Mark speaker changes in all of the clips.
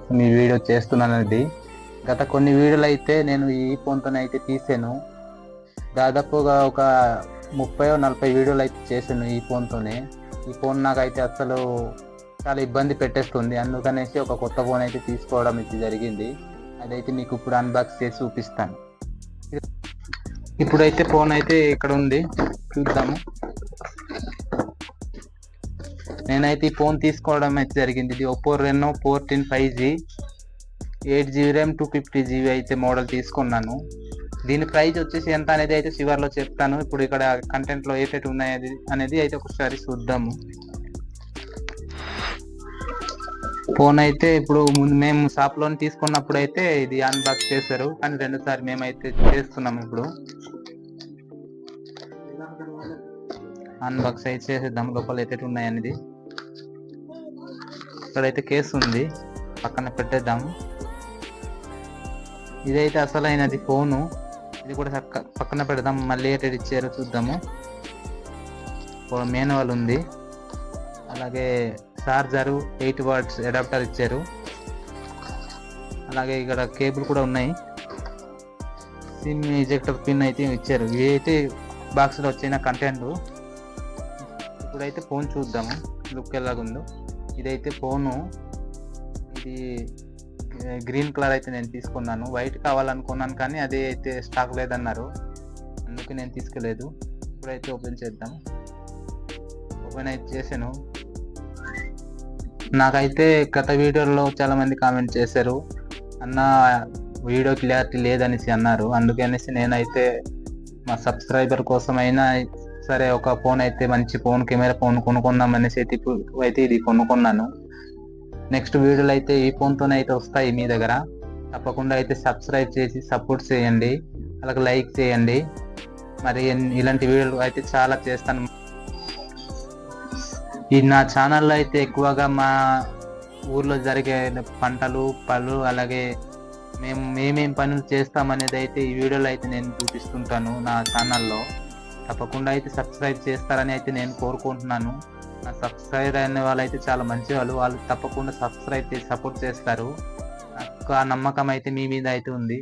Speaker 1: కోసం ఈ వీడియో చేస్తున్నానది. గత కొన్ని వీడియోలు అయితే నేను ఈ ఫోన్తోనే అయితే తీసాను. దాదాపుగా ఒక 30-40 వీడియోలు అయితే చేశాను ఈ ఫోన్తోనే. ఈ ఫోన్ నాకైతే అసలు చాలా ఇబ్బంది పెట్టేస్తుంది. అందుకనేసి ఒక కొత్త ఫోన్ అయితే తీసుకోవడం అయితే జరిగింది. అదైతే మీకు ఇప్పుడు అన్బాక్స్ చేసి చూపిస్తాను. ఇప్పుడైతే ఫోన్ అయితే ఇక్కడ ఉంది, చూద్దాము. నేనైతే ఈ ఫోన్ తీసుకోవడం అయితే జరిగింది. ఇది Oppo Reno 14 5G 8GB RAM 250GB అయితే మోడల్ తీసుకున్నాను. దీని ప్రైస్ వచ్చేసి ఎంత అనేది అయితే చివర్లో చెప్తాను. ఇప్పుడు ఇక్కడ కంటెంట్లో ఏటేటి ఉన్నాయి అనేది అయితే ఒకసారి చూద్దాము. ఫోన్ అయితే ఇప్పుడు మేము షాప్లో తీసుకున్నప్పుడు అయితే ఇది అన్బాక్స్ చేశారు, కానీ 2సారి మేమైతే చేస్తున్నాము. ఇప్పుడు అన్బాక్స్ అయితే చేసేద్దాం, లోపల ఏటేటి ఉన్నాయి అనేది. ఇక్కడైతే కేసు ఉంది, పక్కన పెట్టేద్దాము. ఇదైతే అసలైనది ఫోను, ఇది కూడా పక్కన పెడదాం. మళ్ళీ ఏటేటి ఇచ్చారో చూద్దాము. మాన్యువల్ ఉంది, అలాగే చార్జరు 8 వాట్స్ అడాప్టర్ ఇచ్చారు. అలాగే ఇక్కడ కేబుల్ కూడా ఉన్నాయి. సిమ్ ఎజెక్టర్ పిన్ అయితే ఇచ్చారు. ఇవి అయితే బాక్స్లో వచ్చిన కంటెంట్. ఇప్పుడైతే ఫోన్ చూద్దాము లుక్ ఎలాగుందో. ఇదైతే ఫోను, ఇది గ్రీన్ కలర్ అయితే నేను తీసుకున్నాను. వైట్ కావాలనుకున్నాను, కానీ అది అయితే స్టాక్ లేదన్నారు, అందుకే నేను తీసుకోలేదు. ఇప్పుడైతే ఓపెన్ చేద్దాం. ఓపెన్ అయితే చేశాను. నాకైతే గత వీడియోలో చాలా మంది కామెంట్ చేశారు, అన్న వీడియో క్లియారిటీ లేదనేసి అన్నారు. అందుకనేసి నేనైతే మా సబ్స్క్రైబర్ కోసమైనా సరే ఒక ఫోన్ అయితే, మంచి ఫోన్, కెమెరా ఫోన్ కొనుక్కుందాం అనేసి అయితే ఇది కొనుక్కున్నాను. నెక్స్ట్ వీడియోలు అయితే ఈ ఫోన్తోనే అయితే వస్తాయి మీ దగ్గర. తప్పకుండా అయితే సబ్స్క్రైబ్ చేసి సపోర్ట్ చేయండి, అలాగే లైక్ చేయండి. మరి ఇలాంటి వీడియోలు అయితే చాలా చేస్తాను. ఈ నా ఛానల్లో అయితే ఎక్కువగా మా ఊర్లో జరిగే పంటలు, పళ్ళు, అలాగే మేమేం పనులు చేస్తామనేది అయితే ఈ వీడియోలో అయితే నేను చూపిస్తుంటాను నా ఛానల్లో. తప్పకుండా అయితే సబ్స్క్రైబ్ చేస్తారని అయితే నేను కోరుకుంటున్నాను. నా సబ్స్క్రైబర్ అయిన వాళ్ళు అయితే చాలా మంచి వాళ్ళు తప్పకుండా సబ్స్క్రైబ్ చేసి సపోర్ట్ చేస్తారు. నాకు ఆ నమ్మకం అయితే మీ మీద అయితే ఉంది.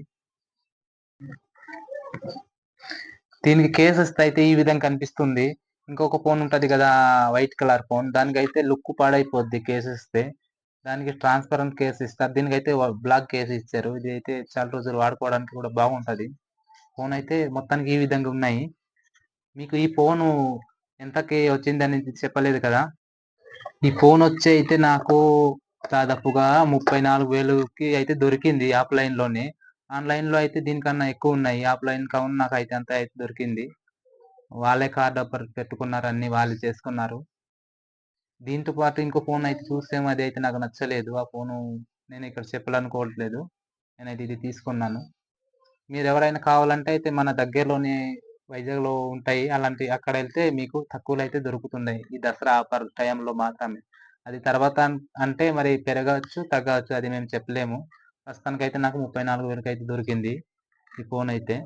Speaker 1: దీనికి కేసెస్ అయితే ఈ విధంగా కనిపిస్తుంది. ఇంకొక ఫోన్ ఉంటుంది కదా, వైట్ కలర్ ఫోన్, దానికైతే లుక్ పాడైపోద్ది కేసు ఇస్తే. దానికి ట్రాన్స్పరెంట్ కేసు ఇస్తారు, దీనికైతే బ్లాక్ కేసు ఇచ్చారు. ఇది అయితే చాలా రోజులు వాడుకోవడానికి కూడా బాగుంటుంది. ఫోన్ అయితే మొత్తానికి ఈ విధంగా ఉన్నాయి. మీకు ఈ ఫోను ఎంతకి వచ్చిందని చెప్పలేదు కదా. ఈ ఫోన్ వచ్చి అయితే నాకు దాదాపుగా 34,000కి అయితే దొరికింది ఆఫ్లైన్లోనే. ఆన్లైన్లో అయితే దీనికన్నా ఎక్కువ ఉన్నాయి. ఆఫ్లైన్ కావున నాకు అయితే అంత అయితే దొరికింది. వాళ్ళే కార్డ్ పెట్టుకున్నారు, అన్ని వాళ్ళు చేసుకున్నారు. దీంతో పాటు ఇంకో ఫోన్ అయితే చూసాము, అది అయితే నాకు నచ్చలేదు. ఆ ఫోను నేను ఇక్కడ చెప్పాలనుకోవట్లేదు. నేనైతే ఇది తీసుకున్నాను. మీరు ఎవరైనా కావాలంటే అయితే మన దగ్గరలోనే వైజాగ్లో ఉంటాయి అలాంటి, అక్కడ వెళ్తే మీకు తక్కువలో అయితే దొరుకుతున్నాయి. ఈ దసరా ఆఫర్ టైంలో మాత్రమే. అది తర్వాత అంటే మరి పెరగవచ్చు, తగ్గవచ్చు, అది మేము చెప్పలేము. ప్రస్తుతానికైతే నాకు 34,000కి అయితే దొరికింది ఈ ఫోన్ అయితే.